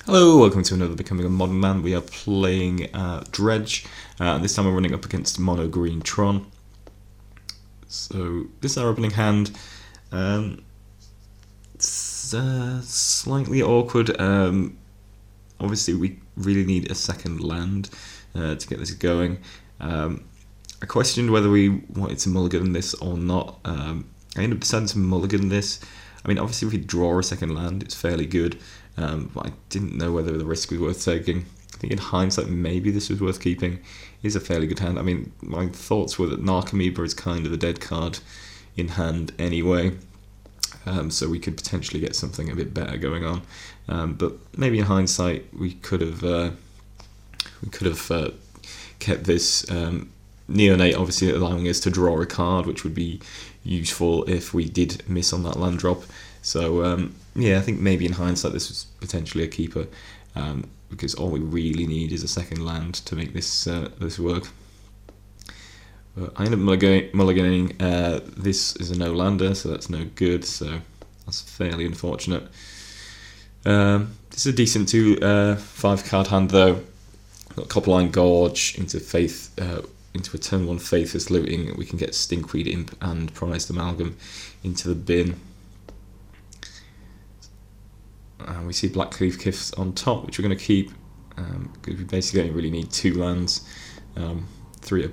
Hello, welcome to another Becoming a Modern Man. We are playing Dredge, and this time we're running up against mono green Tron. So this is our opening hand. It's slightly awkward. Obviously we really need a second land to get this going. I questioned whether we wanted to mulligan this or not. I ended up deciding to mulligan this. I mean, obviously if we draw a second land, it's fairly good. But I didn't know whether the risk was worth taking. I think in hindsight, maybe this was worth keeping. It is a fairly good hand. I mean, my thoughts were that Narcomoeba is kind of a dead card in hand anyway. So we could potentially get something a bit better going on. But maybe in hindsight, we could have kept this neonate, obviously allowing us to draw a card, which would be useful if we did miss on that land drop. So yeah, I think maybe in hindsight this was potentially a keeper, because all we really need is a second land to make this this work. But I ended up mulliganing. This is a no-lander, so that's no good, so that's fairly unfortunate. This is a decent 5 card hand though. Got Copperline Gorge into Faith, into a turn 1 Faithless Looting. We can get Stinkweed Imp and Prized Amalgam into the bin. We see Blackleaf Cliffs on top, which we're going to keep, because we basically only really need 2 lands. 2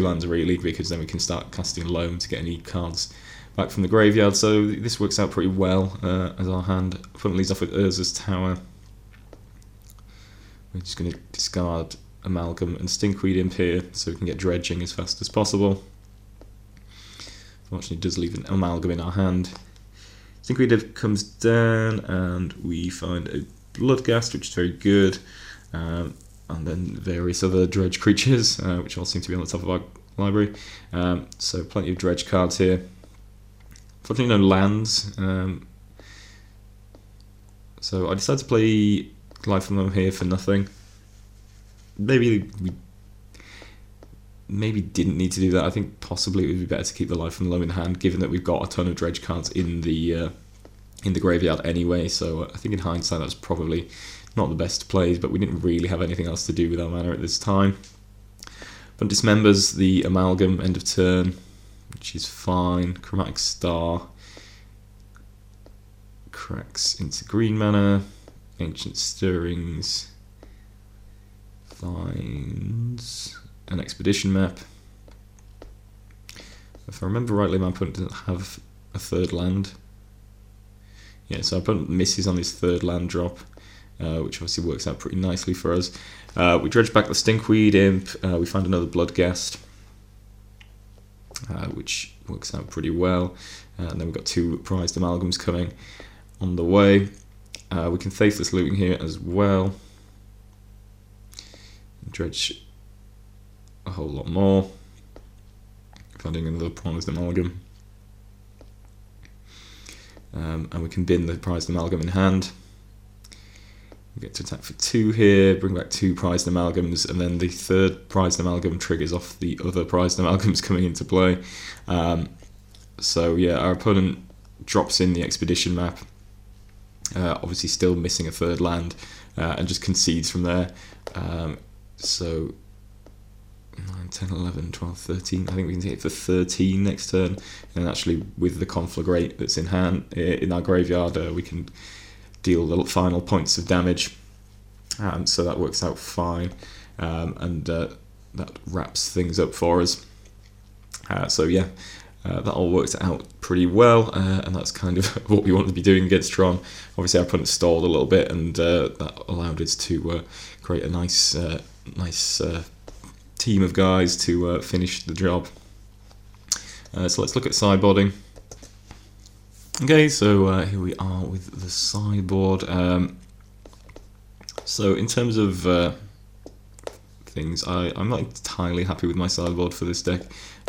lands really, because then we can start casting Loam to get any cards back from the graveyard. So this works out pretty well as our hand. Opponent leads off with Urza's Tower. We're just going to discard Amalgam and Stinkweed Imp here, so we can get dredging as fast as possible. Unfortunately, it does leave an Amalgam in our hand. Stinkweed comes down and we find a Bloodghast, which is very good, and then various other Dredge creatures, which all seem to be on the top of our library. So plenty of Dredge cards here. Unfortunately no lands, so I decided to play Life and Loam here for nothing. Maybe didn't need to do that. I think possibly it would be better to keep the Life and Loam in hand, given that we've got a ton of Dredge cards in the graveyard anyway. So I think in hindsight that's probably not the best plays, but we didn't really have anything else to do with our mana at this time. But dismembers the Amalgam end of turn, which is fine. Chromatic Star cracks into green mana. Ancient Stirrings finds an expedition map. If I remember rightly, my opponent doesn't have a third land. Yeah, so our opponent misses on his third land drop, which obviously works out pretty nicely for us. We dredge back the Stinkweed Imp. We find another Bloodghast, which works out pretty well. And then we've got 2 Prized Amalgams coming on the way. We can Faithless Looting here as well. Dredge a whole lot more, finding another Prized Amalgam, and we can bin the Prized Amalgam in hand. We get to attack for 2 here, bring back 2 Prized Amalgams, and then the 3rd Prized Amalgam triggers off the other Prized Amalgams coming into play. So yeah, our opponent drops in the expedition map, obviously still missing a 3rd land, and just concedes from there. So 9, 10, 11, 12, 13. I think we can take it for 13 next turn. And actually, with the Conflagrate that's in hand in our graveyard, we can deal the final points of damage. So that works out fine, and that wraps things up for us. So yeah, that all worked out pretty well, and that's kind of what we wanted to be doing against Tron. Obviously, our opponent stalled a little bit, and that allowed us to create a nice team of guys to finish the job. So let's look at sideboarding. Okay, so here we are with the sideboard. So in terms of things, I'm not entirely happy with my sideboard for this deck.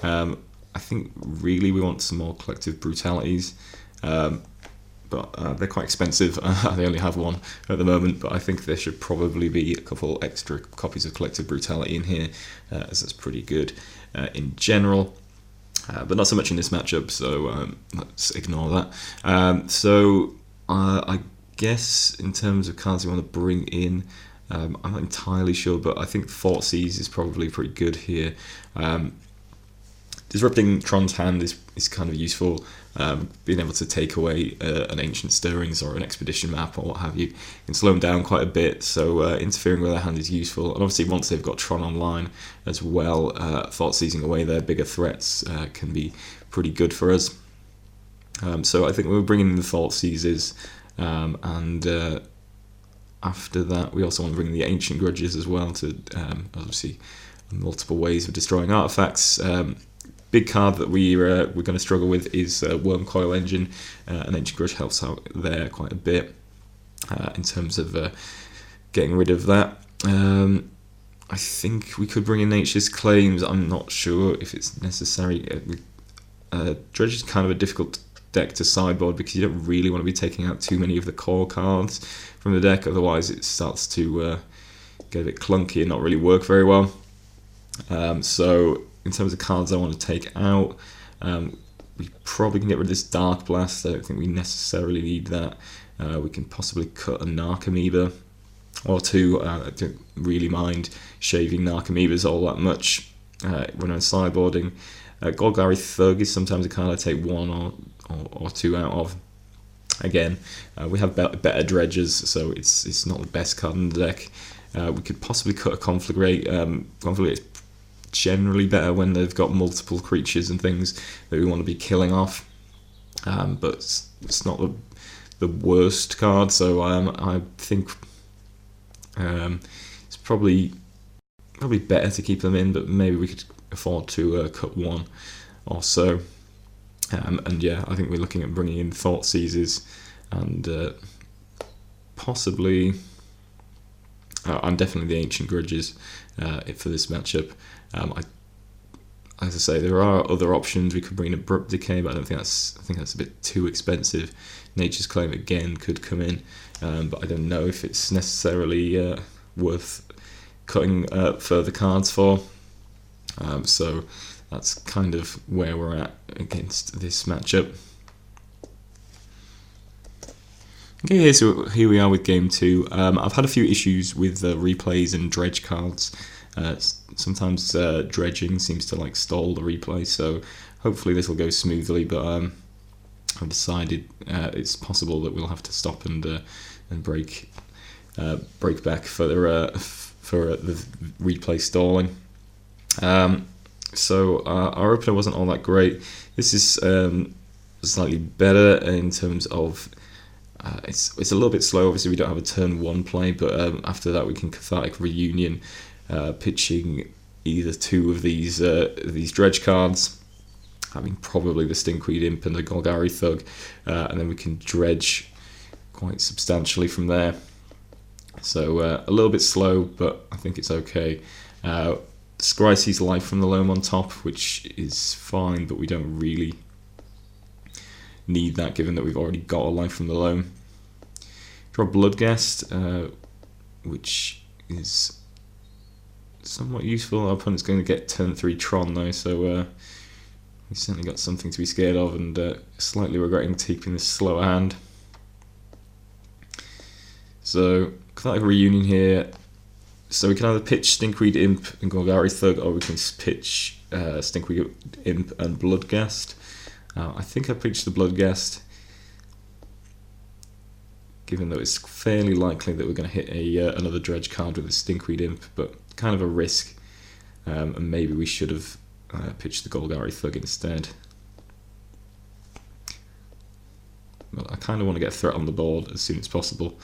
I think really we want some more Collective Brutalities, but they're quite expensive. They only have 1 at the moment, but I think there should probably be a couple extra copies of Collective Brutality in here, as that's pretty good in general. But not so much in this matchup, so let's ignore that. So I guess in terms of cards you want to bring in, I'm not entirely sure, but I think Thoughtseize is probably pretty good here. Disrupting Tron's hand is kind of useful. Being able to take away an Ancient Stirrings or an Expedition map or what have you can slow them down quite a bit, so interfering with their hand is useful. And obviously once they've got Tron online as well, Thoughtseizing away their bigger threats can be pretty good for us. So I think we're bringing in the Thoughtseizes, and after that we also want to bring in the Ancient Grudges as well, to obviously multiple ways of destroying artifacts. Big card that we're going to struggle with is Worm Coil Engine. An Ancient Grudge helps out there quite a bit in terms of getting rid of that. I think we could bring in Nature's Claims. I'm not sure if it's necessary. Dredge is kind of a difficult deck to sideboard because you don't really want to be taking out too many of the core cards from the deck, otherwise it starts to get a bit clunky and not really work very well. So in terms of cards I want to take out, we probably can get rid of this Dark Blast. I don't think we necessarily need that. We can possibly cut a Narcomoeba or two. I don't really mind shaving Narcomoebas all that much when I'm sideboarding. Golgari Thug is sometimes a card I take one or two out of. Again, we have better dredges, so it's not the best card in the deck. We could possibly cut a Conflagrate. Conflagrate generally better when they've got multiple creatures and things that we want to be killing off, but it's not the worst card, so I think it's probably better to keep them in, but maybe we could afford to cut one or so. And yeah, I think we're looking at bringing in Thoughtseizes and possibly and definitely the Ancient Grudges for this matchup. As I say, there are other options. We could bring in Abrupt Decay, but I think that's a bit too expensive. Nature's Claim again could come in, but I don't know if it's necessarily worth cutting further cards for. So that's kind of where we're at against this matchup. Okay, so here we are with game 2. I've had a few issues with replays and dredge cards. Sometimes dredging seems to stall the replay, so hopefully this will go smoothly, but I've decided it's possible that we'll have to stop and break back for the replay stalling. So our opener wasn't all that great. This is slightly better in terms of it's a little bit slow. Obviously we don't have a turn 1 play, but after that we can Cathartic Reunion, pitching either two of these dredge cards, having probably the Stinkweed Imp and the Golgari Thug, and then we can dredge quite substantially from there. So a little bit slow, but I think it's okay. Scry sees Life from the Loam on top, which is fine, but we don't really need that given that we've already got a Life from the Loam. Draw Bloodghast, which is somewhat useful. Our opponent's going to get turn 3 Tron though, so we've certainly got something to be scared of, and slightly regretting keeping this slower hand. So Cathartic Reunion here. So we can either pitch Stinkweed Imp and Golgari Thug, or we can pitch Stinkweed Imp and Bloodghast. I think I pitched the Bloodghast, given that it's fairly likely that we're going to hit another dredge card with a Stinkweed Imp, but kind of a risk, and maybe we should have pitched the Golgari Thug instead. But I kind of want to get a threat on the board as soon as possible.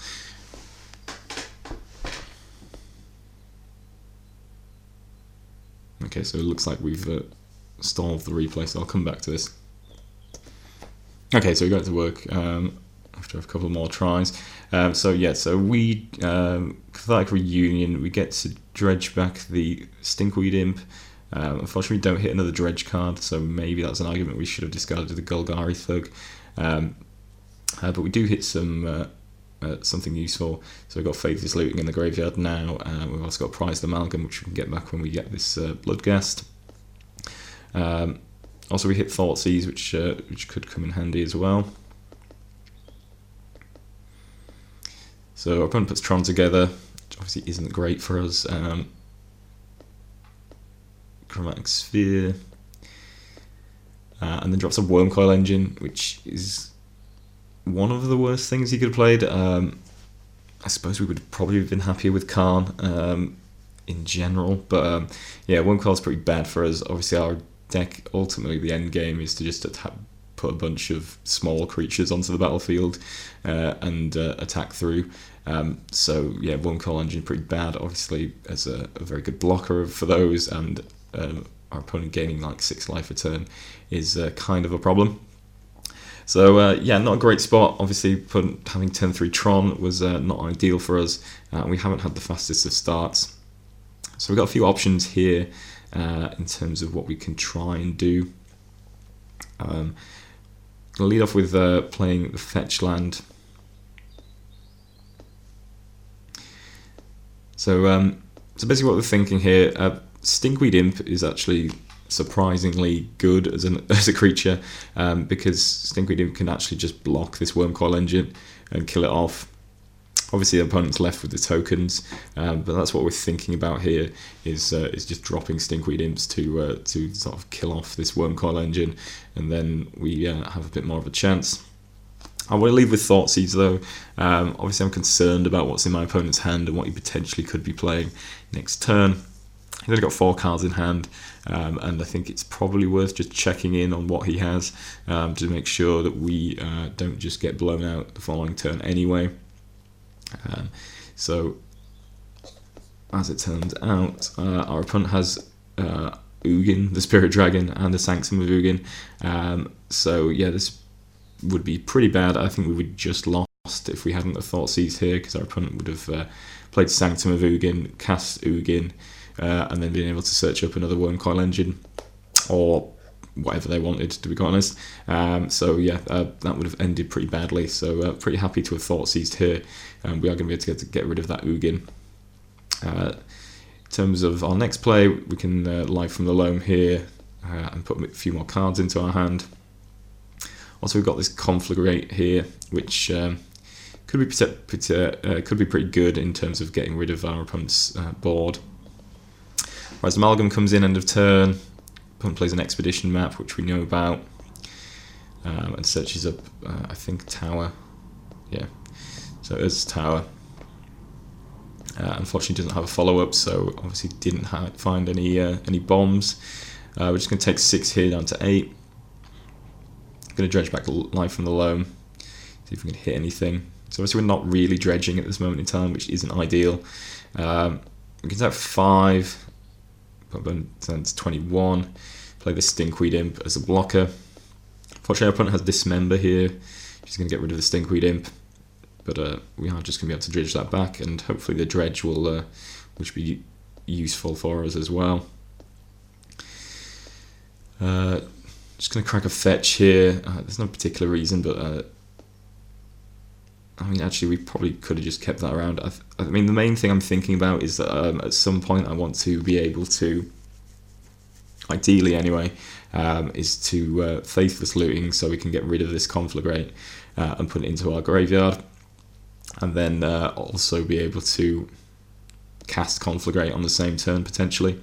Okay, so it looks like we've stalled the replay, so I'll come back to this. Okay, so we got it to work after a couple more tries. So we Cathartic Reunion, we get to dredge back the Stinkweed Imp. Unfortunately, we don't hit another dredge card, so maybe that's an argument we should have discarded the Golgari Thug. But we do hit something useful. So we've got Faithless Looting in the graveyard now. We've also got Prized Amalgam, which we can get back when we get this Bloodghast. Also, we hit Thoughtseize, which could come in handy as well. So our opponent puts Tron together, which obviously isn't great for us. Chromatic Sphere. And then drops a Worm Coil Engine, which is one of the worst things he could have played. I suppose we would probably have been happier with Khan in general, but yeah, Worm Coil's pretty bad for us. Obviously, our deck, ultimately, the end game is to just put a bunch of small creatures onto the battlefield and attack through. So yeah, Worm Coil Engine pretty bad, obviously, as a very good blocker for those, and our opponent gaining like 6 life a turn is kind of a problem. So yeah, not a great spot. Obviously, having turn 3 Tron was not ideal for us. We haven't had the fastest of starts. So we've got a few options here in terms of what we can try and do. I'll lead off with playing the fetch land. So basically what we're thinking here, Stinkweed Imp is actually surprisingly good as a creature, because Stinkweed Imp can actually just block this Worm Coil Engine and kill it off. Obviously, the opponent's left with the tokens, but that's what we're thinking about here, is just dropping Stinkweed Imps to sort of kill off this Worm Coil Engine, and then we have a bit more of a chance. I want to leave with Thoughtseeds though. Obviously, I'm concerned about what's in my opponent's hand and what he potentially could be playing next turn. He's only got 4 cards in hand, and I think it's probably worth just checking in on what he has to make sure that we don't just get blown out the following turn anyway. So, as it turns out, our opponent has Ugin, the Spirit Dragon, and a Sanctum of Ugin. So yeah, this would be pretty bad. I think we would just lost if we hadn't have Thoughtseize here, because our opponent would have played Sanctum of Ugin, cast Ugin, and then been able to search up another Worm Coil Engine, or whatever they wanted, to be quite honest. So yeah, that would have ended pretty badly. So pretty happy to have Thoughtseized here. We are going to be able to get rid of that Ugin. In terms of our next play, we can Life from the Loam here and put a few more cards into our hand. Also, we've got this Conflagrate here, which could be pretty good in terms of getting rid of our opponent's board. Whereas Amalgam comes in end of turn. Opponent plays an Expedition map, which we know about, and searches up, I think, Tower. Yeah, so it's Tower. Unfortunately, doesn't have a follow-up, so obviously didn't find any bombs. We're just going to take 6 here down to 8. Going to dredge back Life from the Loam, see if we can hit anything. So obviously we're not really dredging at this moment in time, which isn't ideal. We can take 5. Turns 21. Play the Stinkweed Imp as a blocker. Fortunately, our opponent has Dismember here. She's going to get rid of the Stinkweed Imp, but we are just going to be able to dredge that back, and hopefully the dredge will, which be useful for us as well. Just going to crack a fetch here. There's no particular reason, but I mean, actually, we probably could have just kept that around. I mean, the main thing I'm thinking about is that at some point I want to be able to, ideally anyway, is to Faithless Looting, so we can get rid of this Conflagrate and put it into our graveyard, and then also be able to cast Conflagrate on the same turn, potentially.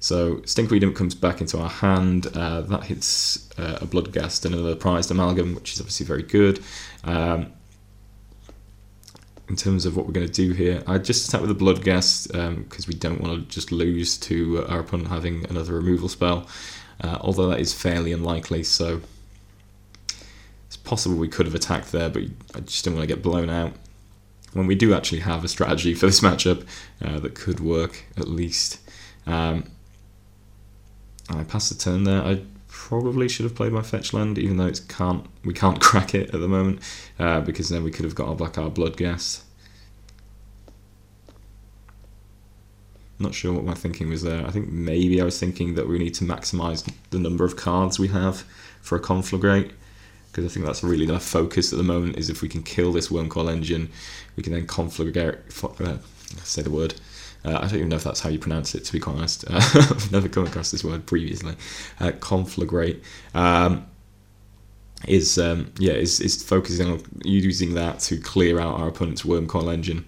So Stinkweed Imp comes back into our hand. That hits a Bloodghast and another Prized Amalgam, which is obviously very good. In terms of what we're going to do here, I just attack with the Bloodghast because we don't want to just lose to our opponent having another removal spell, although that is fairly unlikely, so it's possible we could have attacked there, but I just don't want to get blown out. When we do actually have a strategy for this matchup that could work, at least. I passed the turn there. I probably should have played my fetch land, even though we can't crack it at the moment, because then we could have got our Blackheart Bloodghast. Not sure what my thinking was there. I think maybe I was thinking that we need to maximise the number of cards we have for a Conflagrate, because I think that's really the focus at the moment, is if we can kill this Worm Coil Engine, we can then Conflagrate, say the word. I don't even know if that's how you pronounce it, to be quite honest. I've never come across this word previously. Conflagrate. is focusing on using that to clear out our opponent's worm coil engine.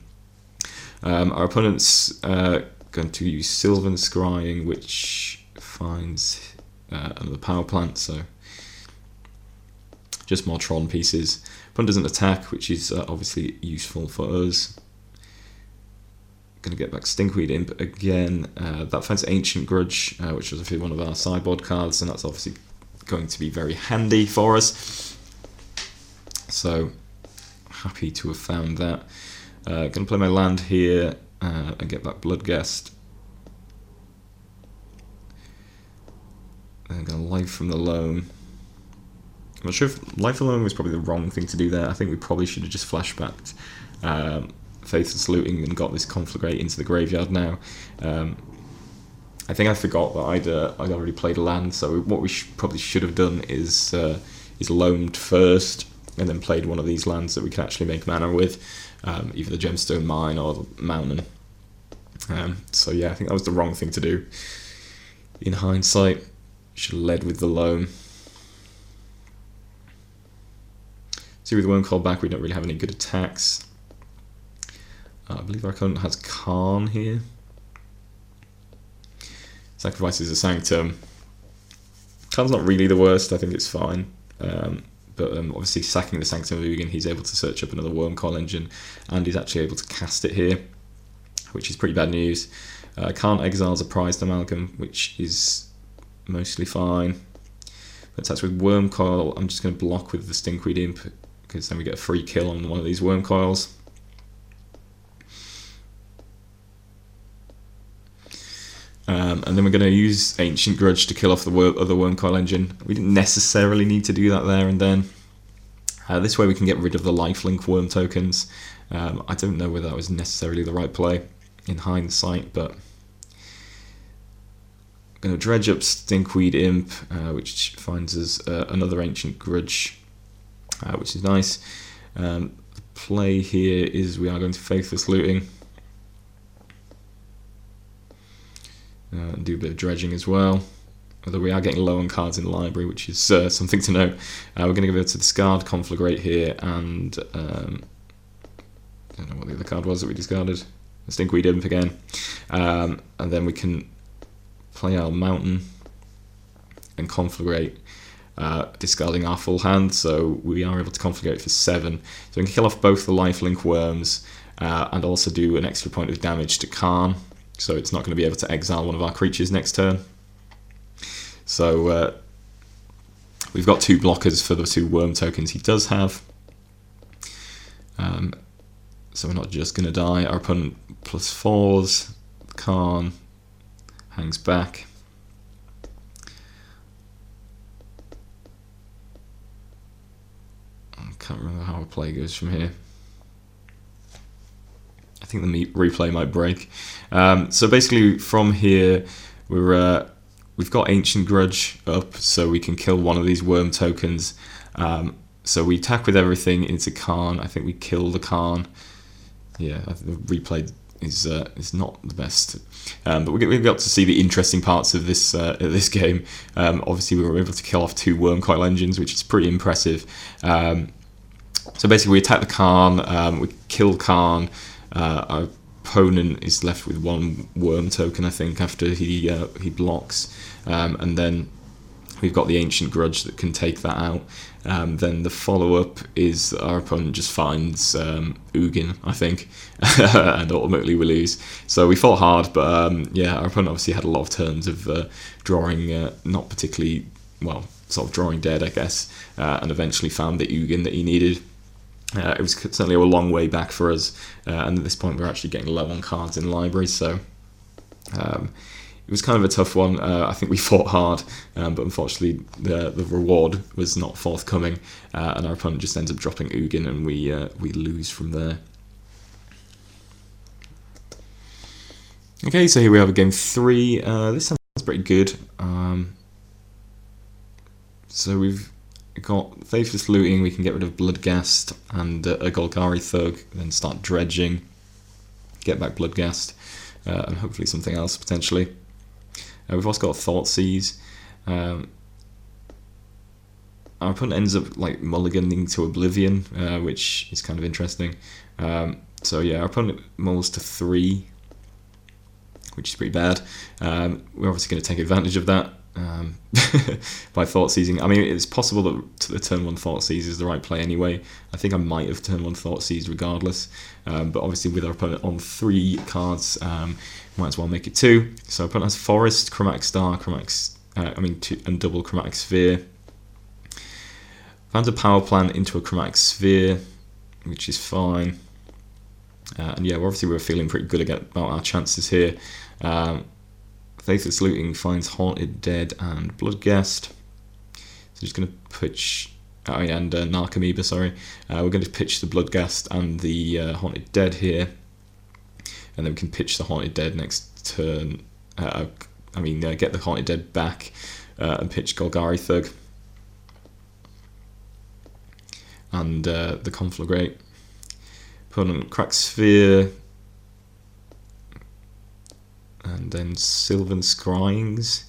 Our opponent's going to use Sylvan Scrying, which finds another power plant, so just more Tron pieces. Opponent doesn't attack, which is obviously useful for us. Going to get back Stinkweed Imp again. That finds Ancient Grudge, which was one of our sideboard cards, and that's obviously going to be very handy for us. So happy to have found that. Going to play my land here and get back Bloodghast. Then going to Life from the Loam. I'm not sure if Life from the Loam was probably the wrong thing to do there. I think we probably should have just flashbacked Faithless Looting and got this Conflagrate into the graveyard now. I think I forgot that I'd already played a land, so what we probably should have done is loamed first and then played one of these lands that we can actually make mana with, either the Gemstone Mine or the Mountain. So yeah, I think that was the wrong thing to do. In hindsight, should have led with the loam. See, with Wormcoil back, we don't really have any good attacks. I believe our opponent has Karn here. Sacrifices a Sanctum. Karn's not really the worst, I think it's fine. But obviously sacking the Sanctum of Ugin, he's able to search up another Wormcoil engine, and he's actually able to cast it here, which is pretty bad news. Karn exiles a Prized Amalgam, which is mostly fine. Attacks with Wormcoil, I'm just going to block with the Stinkweed Imp, because then we get a free kill on one of these Wormcoils. And then we're going to use Ancient Grudge to kill off the other Wormcoil engine. We didn't necessarily need to do that there and then. This way we can get rid of the lifelink worm tokens. I don't know whether that was necessarily the right play in hindsight, but I'm going to dredge up Stinkweed Imp, which finds us another Ancient Grudge, which is nice. The play here is we are going to Faithless Looting. And do a bit of dredging as well, although we are getting low on cards in the library, which is something to know. We're going to go to discard Conflagrate here, and I don't know what the other card was that we discarded. The Stinkweed Imp again, and then we can play our Mountain and Conflagrate, discarding our full hand, so we are able to Conflagrate for 7. So we can kill off both the lifelink worms and also do an extra point of damage to Karn. So it's not going to be able to exile one of our creatures next turn. So we've got 2 blockers for the 2 worm tokens he does have. So we're not just going to die. Our opponent +4s. Karn hangs back. I can't remember how our play goes from here. I think the replay might break. So basically from here, we've got Ancient Grudge up, so we can kill one of these worm tokens. So we attack with everything into Karn. I think we kill the Karn. Yeah, the replay is not the best. But we got to see the interesting parts of this game. Obviously, we were able to kill off 2 Wormcoil engines, which is pretty impressive. So basically, we attack the Karn, we kill Karn. Our opponent is left with 1 worm token, I think, after he blocks, and then we've got the Ancient Grudge that can take that out. Then the follow-up is that our opponent just finds Ugin, I think, and ultimately we lose. So we fought hard, but yeah, our opponent obviously had a lot of turns of drawing not particularly well, sort of drawing dead, I guess, and eventually found the Ugin that he needed. It was certainly a long way back for us, and at this point we're actually getting low on cards in the library, so it was kind of a tough one. I think we fought hard, but unfortunately the reward was not forthcoming, and our opponent just ends up dropping Ugin, and we lose from there. Okay, so here we have a game 3. This sounds pretty good. So we've got Faithless Looting, we can get rid of Bloodghast and a Golgari Thug, then start dredging, get back Bloodghast, and hopefully something else potentially. We've also got Thoughtseize. I our opponent ends up like mulliganing to Oblivion, which is kind of interesting. So yeah, our opponent mulls to 3, which is pretty bad. We're obviously going to take advantage of that by thought seizing. I mean, it's possible that the turn 1 thought seize is the right play anyway. I think I might have turn 1 thought seized regardless, but obviously with our opponent on 3 cards, might as well make it 2. So our opponent has Forest, Chromatic Star, and double Chromatic Sphere. Found a Power Plant into a Chromatic Sphere, which is fine. And yeah, obviously we're feeling pretty good about our chances here. Faithless Looting finds Haunted Dead and Bloodghast. So just going to pitch, and Narcomoeba, sorry. We're going to pitch the Bloodghast and the Haunted Dead here. And then we can pitch the Haunted Dead next turn. Get the Haunted Dead back and pitch Golgari Thug. And the Conflagrate. Opponent Crack Sphere. And then Sylvan Scryings.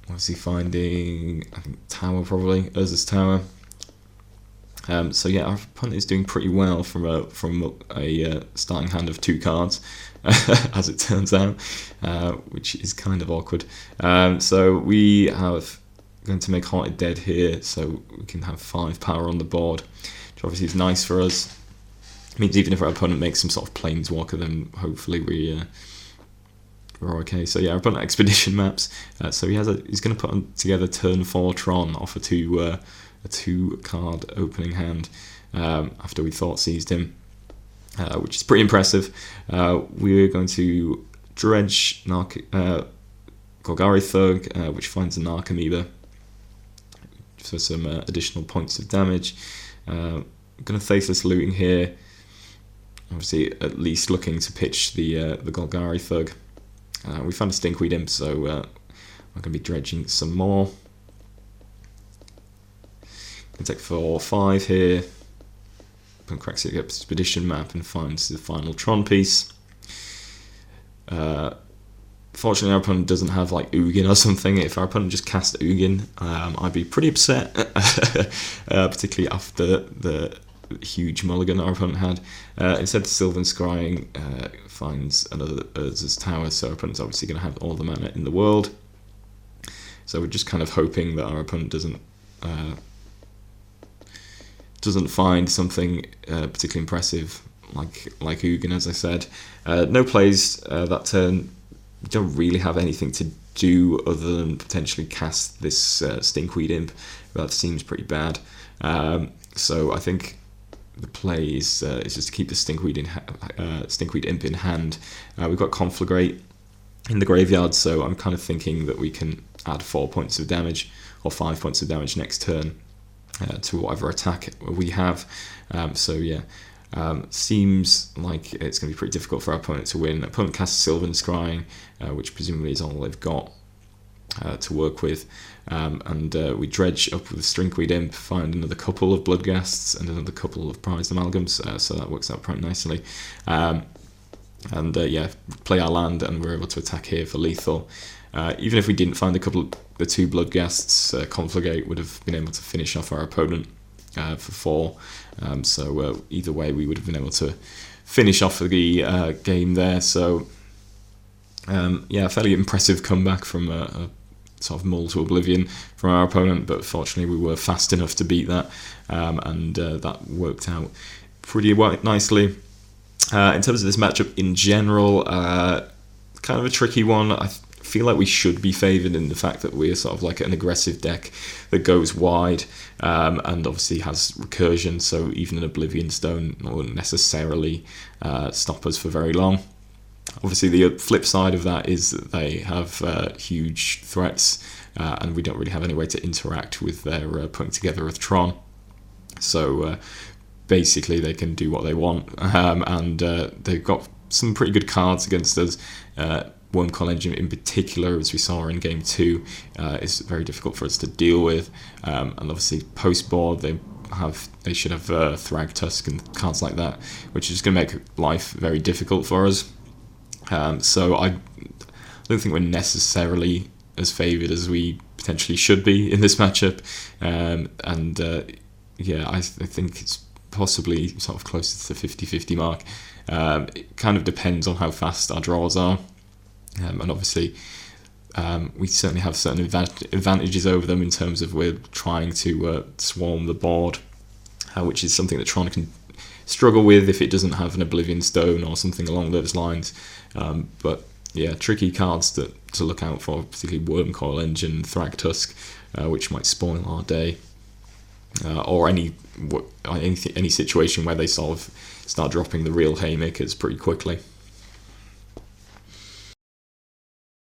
Obviously finding, I think, Tower probably, Urza's Tower. So yeah, our opponent is doing pretty well from a starting hand of 2 cards, as it turns out, which is kind of awkward. So we have going to make Haunted Dead here, so we can have 5 power on the board, which obviously is nice for us. It means even if our opponent makes some sort of Planeswalker, then hopefully we're okay. So yeah, our opponent Expedition maps. So he's going to put together turn 4 Tron off a 2-card opening hand after we thought seized him, which is pretty impressive. We're going to Dredge Golgari Thug, which finds a Narcomoeba for some additional points of damage. I'm going to Faithless Looting here, obviously at least looking to pitch the Golgari Thug. We found a Stinkweed Imp, so we're going to be dredging some more. Can take 4 or 5 here. Cracks the Expedition map and finds the final Tron piece. Fortunately, our opponent doesn't have like Ugin or something. If our opponent just cast Ugin, I'd be pretty upset, particularly after the huge mulligan our opponent had. Instead, Sylvan Scrying finds another Urza's Tower, so our opponent's obviously going to have all the mana in the world. So we're just kind of hoping that our opponent doesn't find something particularly impressive like Ugin, as I said. No plays that turn. We don't really have anything to do other than potentially cast this Stinkweed Imp. That seems pretty bad. So I think the play is just to keep the Stinkweed Imp in hand. We've got Conflagrate in the graveyard, so I'm kind of thinking that we can add 4 points of damage or 5 points of damage next turn to whatever attack we have. So yeah, seems like it's going to be pretty difficult for our opponent to win. Opponent casts Sylvan Scrying, which presumably is all they've got to work with. And we dredge up with the Stinkweed Imp, find another couple of Bloodghasts and another couple of Prized Amalgams, so that works out quite nicely. Play our land, and we're able to attack here for lethal. Even if we didn't find the 2 Bloodghasts, Conflagrate would have been able to finish off our opponent for 4. So either way, we would have been able to finish off the game there. So fairly impressive comeback from a sort of mull to Oblivion from our opponent, but fortunately we were fast enough to beat that, and that worked out pretty nicely. In terms of this matchup in general, kind of a tricky one. I feel like we should be favoured in the fact that we're sort of like an aggressive deck that goes wide, and obviously has recursion, so even an Oblivion Stone won't necessarily stop us for very long. Obviously, the flip side of that is that they have huge threats, and we don't really have any way to interact with their putting together of Tron. So basically, they can do what they want, and they've got some pretty good cards against us. Wormcoil Engine in particular, as we saw in Game 2, is very difficult for us to deal with. And obviously, post-board, they should have Thragtusk and cards like that, which is going to make life very difficult for us. So I don't think we're necessarily as favoured as we potentially should be in this matchup. I think it's possibly sort of closer to the 50-50 mark. It kind of depends on how fast our draws are. And obviously, we certainly have certain advantages over them in terms of we're trying to swarm the board, which is something that Tron can struggle with if it doesn't have an Oblivion Stone or something along those lines. But yeah, tricky cards to look out for, particularly Wormcoil Engine, Thragtusk, which might spoil our day, or any situation where they sort of start dropping the real haymakers pretty quickly.